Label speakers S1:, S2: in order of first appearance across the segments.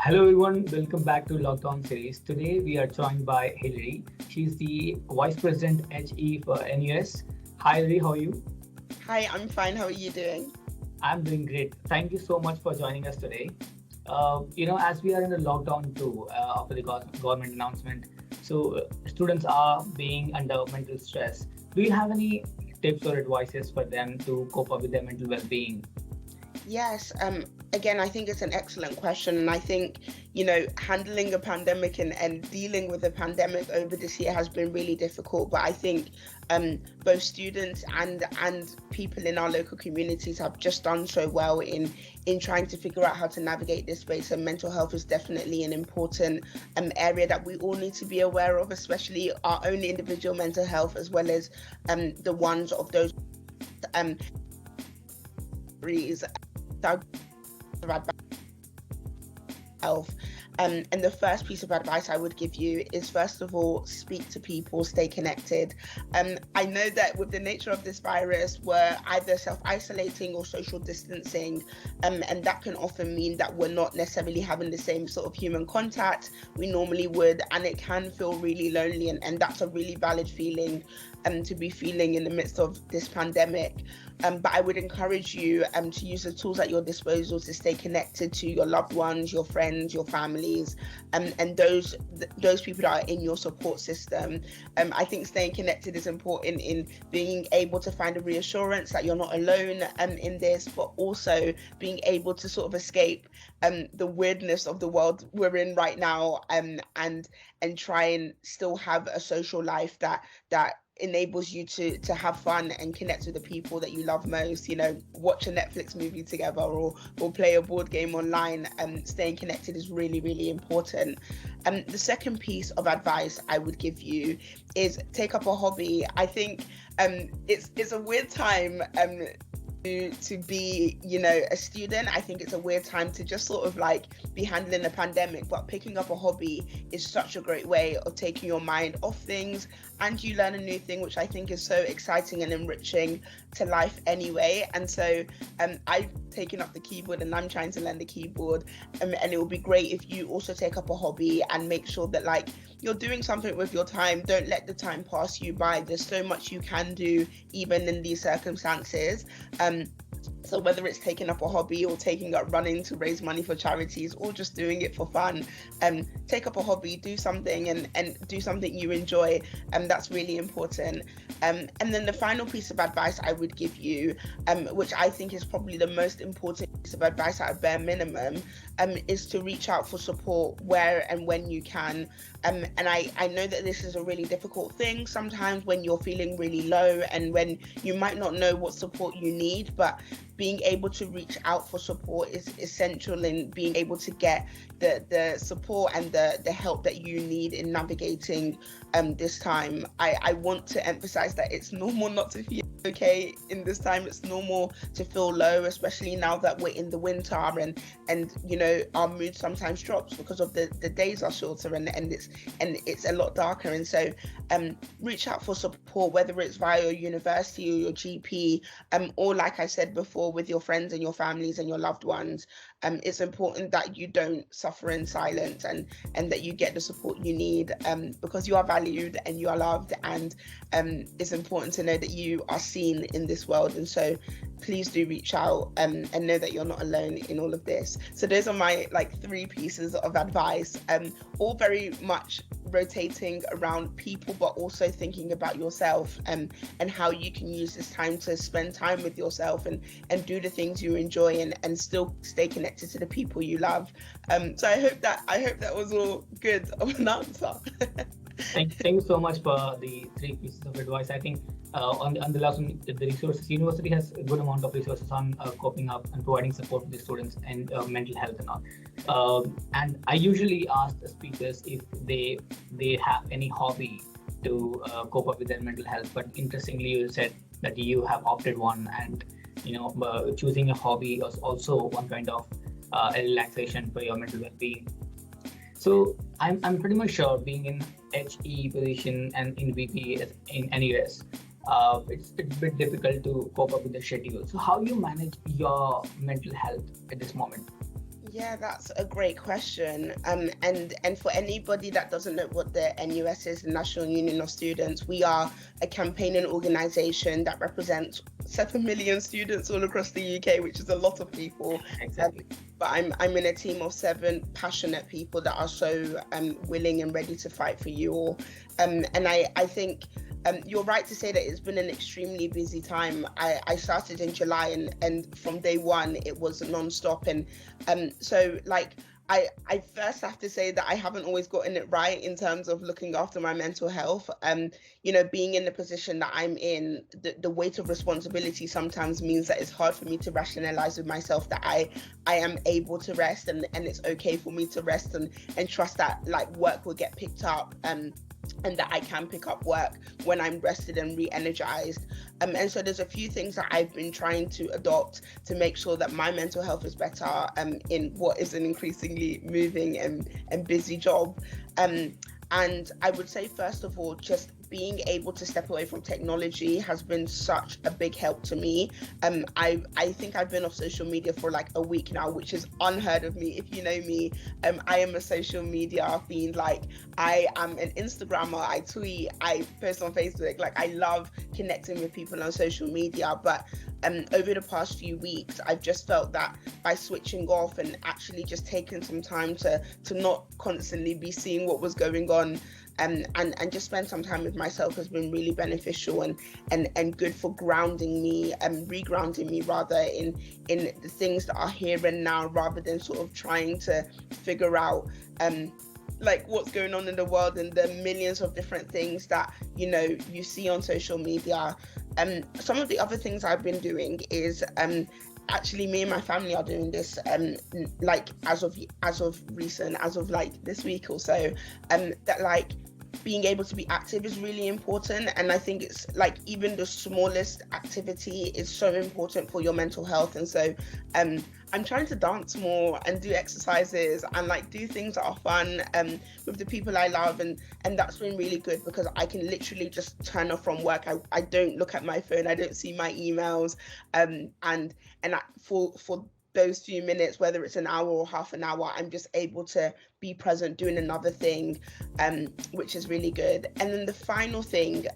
S1: Hello everyone, welcome back to Lockdown Series. Today we are joined by Hilary. She's the Vice President HE for NUS. Hi Hilary, how are you?
S2: Hi, I'm fine. How are you doing?
S1: I'm doing great. Thank you so much for joining us today. As we are in the lockdown too, after the government announcement, students are being under mental stress. Do you have any tips or advices for them to cope up with their mental well-being?
S2: Yes, again, I think it's an excellent question. And I think, handling a pandemic and dealing with a pandemic over this year has been really difficult. But I think both students and people in our local communities have just done so well in trying to figure out how to navigate this space. And mental health is definitely an important area that we all need to be aware of, especially our own individual mental health, as well as the ones of those um, health. And the first piece of advice I would give you is, first of all, speak to people, stay connected. I know that with the nature of this virus, we're either self-isolating or social distancing, and that can often mean that we're not necessarily having the same sort of human contact we normally would, and it can feel really lonely, and that's a really valid feeling to be feeling in the midst of this pandemic. But I would encourage you to use the tools at your disposal to stay connected to your loved ones, your friends, your families, and those people that are in your support system. I think staying connected is important in being able to find a reassurance that you're not alone in this, but also being able to sort of escape the weirdness of the world we're in right now, and try and still have a social life that enables you to have fun and connect with the people that you love most. Watch a Netflix movie together, or play a board game online. Staying connected is really, really important. The second piece of advice I would give you is take up a hobby. I think it's a weird time to be, a student. I think it's a weird time to just sort of like be handling a pandemic, but picking up a hobby is such a great way of taking your mind off things, and you learn a new thing, which I think is so exciting and enriching to life anyway. And so I've taken up the keyboard, and I'm trying to learn the keyboard, and it will be great if you also take up a hobby and make sure that like you're doing something with your time. Don't let the time pass you by. There's so much you can do even in these circumstances. So whether it's taking up a hobby or taking up running to raise money for charities, or just doing it for fun, take up a hobby, do something, and do something you enjoy, and that's really important. And then the final piece of advice I would give you, which I think is probably the most important piece of advice at a bare minimum, is to reach out for support where and when you can. And I know that this is a really difficult thing sometimes when you're feeling really low and when you might not know what support you need, but being able to reach out for support is essential in being able to get the support and the help that you need in navigating this time. I want to emphasize that it's normal not to feel okay in this time. It's normal to feel low, especially now that we're in the winter, and our mood sometimes drops because of the days are shorter, and it's a lot darker. And so reach out for support, whether it's via your university or your GP, or like I said before, with your friends and your families and your loved ones. It's important that you don't suffer in silence, and that you get the support you need, because you are valued and you are loved, and it's important to know that you are seen in this world. And so please do reach out, and know that you're not alone in all of this. So those are my three pieces of advice, all very much rotating around people, but also thinking about yourself, and how you can use this time to spend time with yourself and do the things you enjoy, and still stay connected to the people you love. So I hope that was all good of an answer.
S1: Thank you so much for the three pieces of advice. I think on the last one, the resources, university has a good amount of resources on coping up and providing support to the students and mental health and all. And I usually ask the speakers if they have any hobby to cope up with their mental health. But interestingly, you said that you have opted one, and choosing a hobby is also one kind of a relaxation for your mental well-being. So I'm pretty much sure, being in HE position and in VP in NUS, it's a bit difficult to cope up with the schedule. So how you manage your mental health at this moment?
S2: Yeah, that's a great question. And for anybody that doesn't know what the NUS is, the National Union of Students, we are a campaigning organisation that represents 7 million students all across the UK, which is a lot of people.
S1: Exactly.
S2: But I'm in a team of 7 passionate people that are so willing and ready to fight for you all. And I think you're right to say that it's been an extremely busy time. I started in July, and from day one it was non-stop. And so like I first have to say that I haven't always gotten it right in terms of looking after my mental health. Being in the position that I'm in, the weight of responsibility sometimes means that it's hard for me to rationalize with myself that I am able to rest, and it's okay for me to rest, and trust that like work will get picked up. And that I can pick up work when I'm rested and re-energized. And so there's a few things that I've been trying to adopt to make sure that my mental health is better in what is an increasingly moving and busy job. And I would say, first of all, just being able to step away from technology has been such a big help to me. I think I've been off social media for like a week now, which is unheard of me. If you know me, I am a social media fiend. Like, I am an Instagrammer, I tweet, I post on Facebook. Like, I love connecting with people on social media. But over the past few weeks, I've just felt that by switching off and actually just taking some time to not constantly be seeing what was going on, and just spend some time with myself has been really beneficial and good for grounding me and regrounding me rather in the things that are here and now, rather than sort of trying to figure out like what's going on in the world and the millions of different things that you see on social media. Some of the other things I've been doing is actually, me and my family are doing this like as of recent, as of like this week or so, that like being able to be active is really important. And I think it's like even the smallest activity is so important for your mental health. And so I'm trying to dance more and do exercises and like do things that are fun with the people I love, and that's been really good because I can literally just turn off from work. I don't look at my phone, I don't see my emails, for those few minutes, whether it's an hour or half an hour, I'm just able to be present doing another thing, which is really good. And then the final thing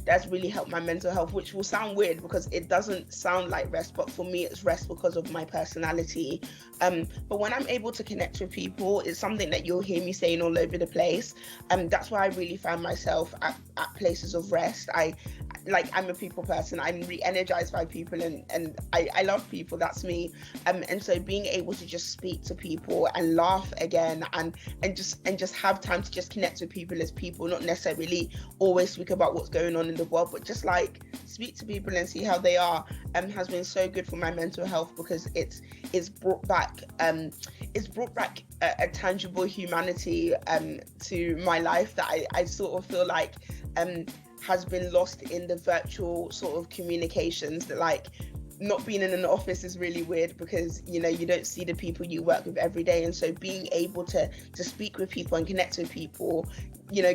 S2: that's really helped my mental health, which will sound weird because it doesn't sound like rest, but for me it's rest because of my personality. But when I'm able to connect with people, it's something that you'll hear me saying all over the place. That's why I really find myself at places of rest. I'm a people person. I'm re-energized by people, and I love people. That's me. And so being able to just speak to people and laugh again and just have time to just connect with people as people, not necessarily always speak about what's going on in the world, but just like speak to people and see how they are, has been so good for my mental health because it's brought back a tangible humanity to my life that I sort of feel like has been lost in the virtual sort of communications. That like not being in an office is really weird because you don't see the people you work with every day, and so being able to speak with people and connect with people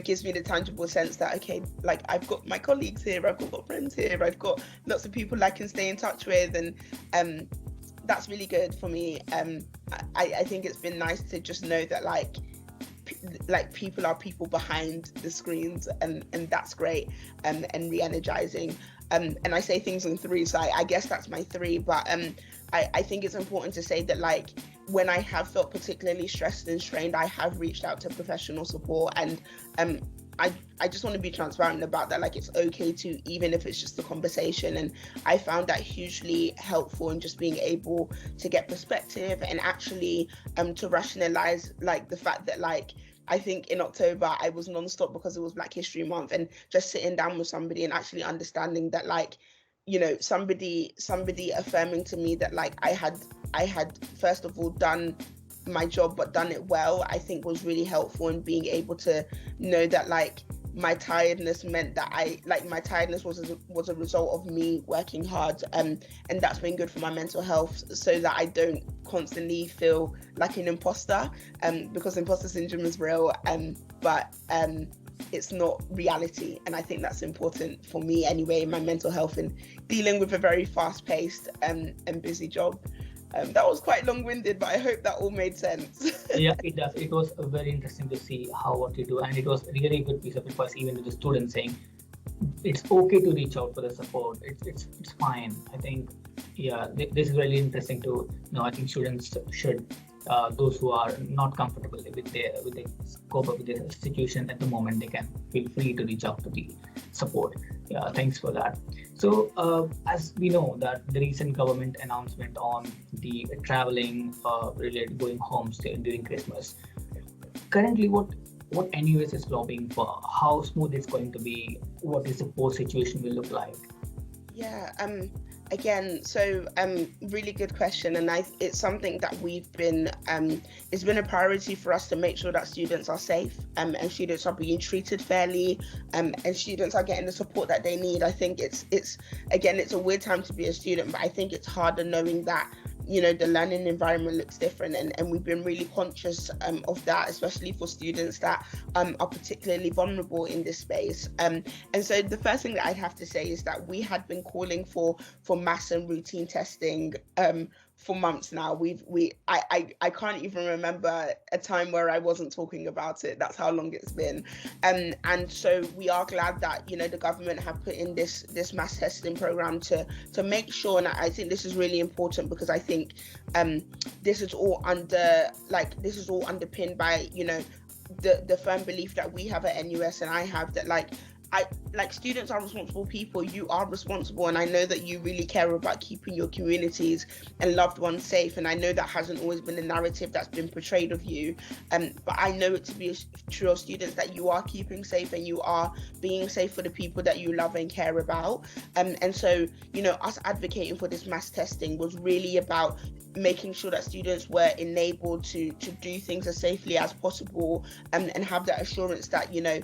S2: gives me the tangible sense that okay, like I've got my colleagues here, I've got friends here, I've got lots of people I can stay in touch with, and that's really good for me. I think it's been nice to just know that like people are people behind the screens, and that's great, and re-energizing. And I say things in three, so I guess that's my three. But I think it's important to say that like when I have felt particularly stressed and strained, I have reached out to professional support, and I just want to be transparent about that. Like it's okay to, even if it's just a conversation, and I found that hugely helpful in just being able to get perspective and actually to rationalize like the fact that like I think in October I was non-stop because it was Black History Month, and just sitting down with somebody and actually understanding that like somebody affirming to me that like I had first of all done my job but done it well, I think was really helpful in being able to know that like my tiredness meant that my tiredness was a result of me working hard, and that's been good for my mental health so that I don't constantly feel like an imposter, because imposter syndrome is real, but it's not reality, and I think that's important for me anyway in my mental health and dealing with a very fast-paced and busy job. That was quite long-winded, but I hope that all made sense.
S1: Yeah, it does. It was very interesting to see how what you do, and it was really a good piece of advice, even to the students, saying it's okay to reach out for the support. It's fine. I think, yeah, this is really interesting to know. I think students should, those who are not comfortable with the scope of the situation at the moment, they can feel free to reach out to the support. Yeah, thanks for that. So as we know that the recent government announcement on the traveling related going home during Christmas, currently what NUS is lobbying for, how smooth it's going to be, what is the post situation will look like?
S2: Yeah, again, so really good question, and it's something that we've been it's been a priority for us to make sure that students are safe, and students are being treated fairly, and students are getting the support that they need. I think it's again, it's a weird time to be a student, but I think it's harder knowing that, you know, the learning environment looks different, and we've been really conscious of that, especially for students that are particularly vulnerable in this space. And so the first thing that I'd have to say is that we had been calling for mass and routine testing for months now. I can't even remember a time where I wasn't talking about it. That's how long it's been. And so we are glad that, you know, the government have put in this mass testing program to make sure, and I think this is really important, because I think this is all underpinned by, you know, the firm belief that we have at NUS, and I have, that students are responsible people. You are responsible, and I know that you really care about keeping your communities and loved ones safe, and I know that hasn't always been the narrative that's been portrayed of you, but I know it to be true of students, that you are keeping safe and you are being safe for the people that you love and care about, and so, you know, us advocating for this mass testing was really about making sure that students were enabled to do things as safely as possible, and have that assurance that, you know,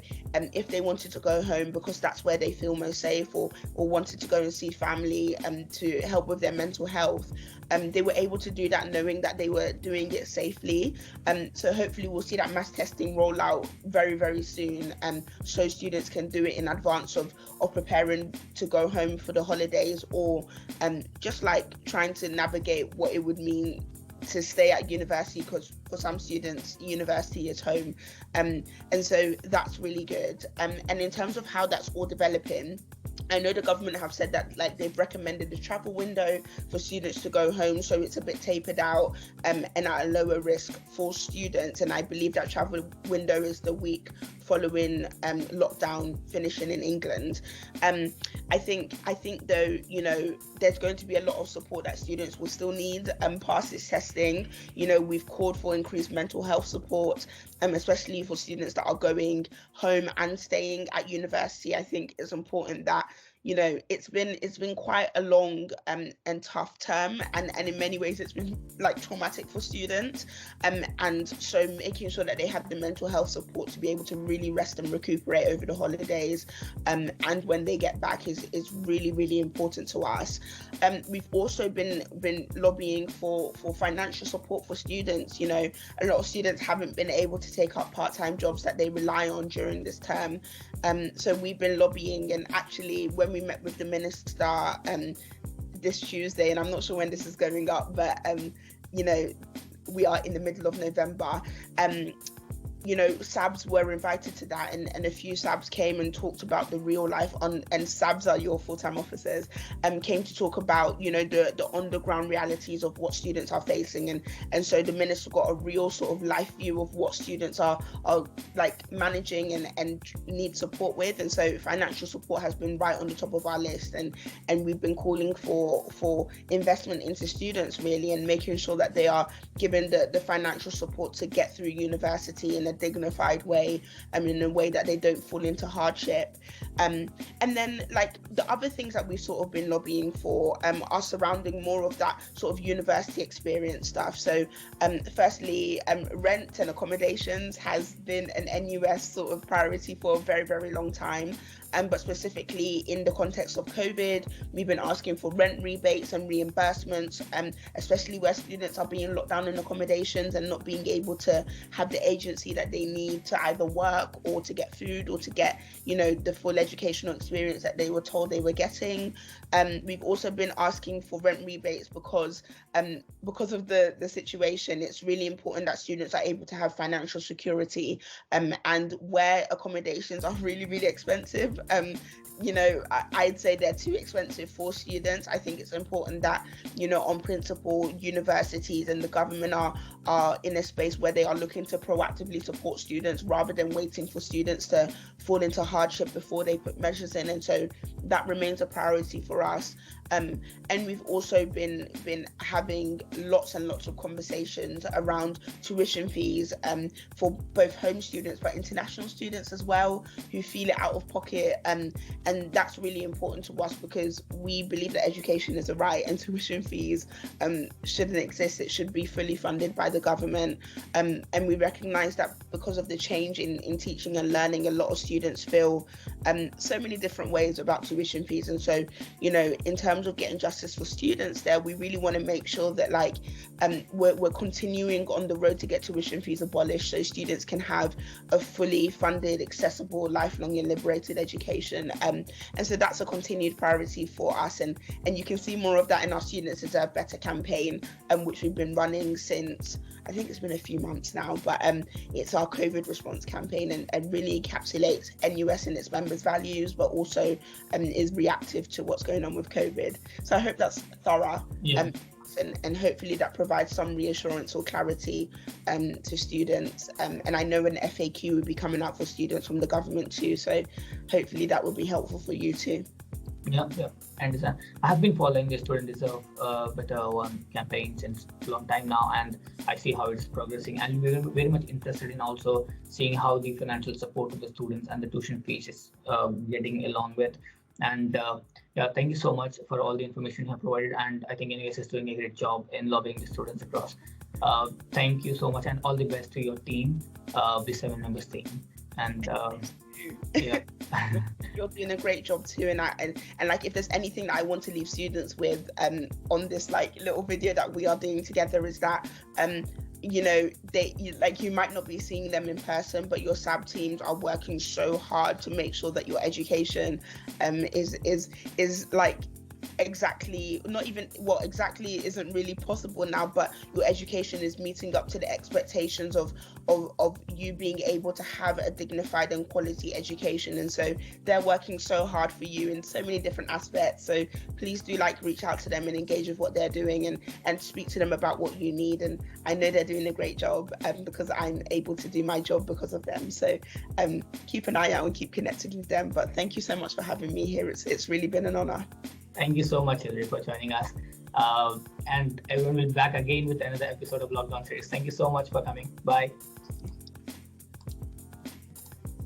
S2: if they wanted to go home because that's where they feel most safe, or wanted to go and see family to help with their mental health, they were able to do that knowing that they were doing it safely. So hopefully we'll see that mass testing roll out very, very soon, so students can do it in advance of preparing to go home for the holidays, or just like trying to navigate what it would mean to stay at university, because for some students university is home, and so that's really good. And in terms of how that's all developing, I know the government have said that, like, they've recommended the travel window for students to go home, so it's a bit tapered out, and at a lower risk for students, and I believe that travel window is the week following lockdown finishing in England. I think though, you know, there's going to be a lot of support that students will still need past this testing. You know, we've called for increased mental health support, especially for students that are going home and staying at university. I think it's important that, you know, it's been quite a long and tough term, and in many ways it's been like traumatic for students, and so making sure that they have the mental health support to be able to really rest and recuperate over the holidays, and when they get back is really, really important to us. We've also been lobbying for financial support for students. You know, a lot of students haven't been able to take up part-time jobs that they rely on during this term, so we've been lobbying, and actually when we met with the minister this Tuesday, and I'm not sure when this is going up, but you know, we are in the middle of November, you know, SABs were invited to that, and a few SABs came and talked about the real life and SABs are your full-time officers, came to talk about, you know, the underground realities of what students are facing, and so the minister got a real sort of life view of what students are like managing and need support with, and so financial support has been right on the top of our list, and we've been calling for investment into students really, and making sure that they are given the financial support to get through university in a dignified way, in a way that they don't fall into hardship, and then like the other things that we've sort of been lobbying for are surrounding more of that sort of university experience stuff. So firstly, rent and accommodations has been an NUS sort of priority for a very, very long time. but specifically in the context of COVID, we've been asking for rent rebates and reimbursements, especially where students are being locked down in accommodations and not being able to have the agency that they need to either work or to get food or to get, the full educational experience that they were told they were getting. We've also been asking for rent rebates because of the situation. It's really important that students are able to have financial security, and where accommodations are really, really expensive. I'd say they're too expensive for students. I think it's important that, on principle, universities and the government are in a space where they are looking to proactively support students rather than waiting for students to fall into hardship before they put measures in. And so that remains a priority for us. And we've also been having lots and lots of conversations around tuition fees for both home students but international students as well, who feel it out of pocket. And that's really important to us because we believe that education is a right and tuition fees shouldn't exist. It should be fully funded by the government. And we recognise that because of the change in teaching and learning, a lot of students feel so many different ways about tuition fees. And so, in terms of getting justice for students there, we really want to make sure that we're continuing on the road to get tuition fees abolished so students can have a fully funded, accessible, lifelong and liberated education. And so that's a continued priority for us. And you can see more of that in our Students Deserve Better campaign, which we've been running since, I think it's been a few months now, but it's our COVID response campaign and really encapsulates NUS and its members' values, but also is reactive to what's going on with COVID. So I hope that's thorough.
S1: Yeah.
S2: And hopefully that provides some reassurance or clarity to students. And I know an FAQ will be coming out for students from the government too. So hopefully that will be helpful for you too.
S1: Yeah, I understand. I have been following the Student Deserve Better campaign since a long time now, and I see how it's progressing. And we're very much interested in also seeing how the financial support to the students and the tuition fees is getting along with. And thank you so much for all the information you have provided. And I think NUS is doing a great job in lobbying the students across. Thank you so much, and all the best to your team, the 7 members team. And yeah.
S2: You're doing a great job too, and if there's anything that I want to leave students with on this little video that we are doing together is that you might not be seeing them in person, but your SAB teams are working so hard to make sure that your education is exactly, not even what exactly isn't really possible now, but your education is meeting up to the expectations of you being able to have a dignified and quality education. And so they're working so hard for you in so many different aspects. So please do reach out to them and engage with what they're doing and speak to them about what you need. And I know they're doing a great job because I'm able to do my job because of them. So keep an eye out and keep connected with them. But thank you so much for having me here. It's really been an honor.
S1: Thank you so much, Hilary, for joining us. And everyone will be back again with another episode of Lockdown Series. Thank you so much for coming. Bye.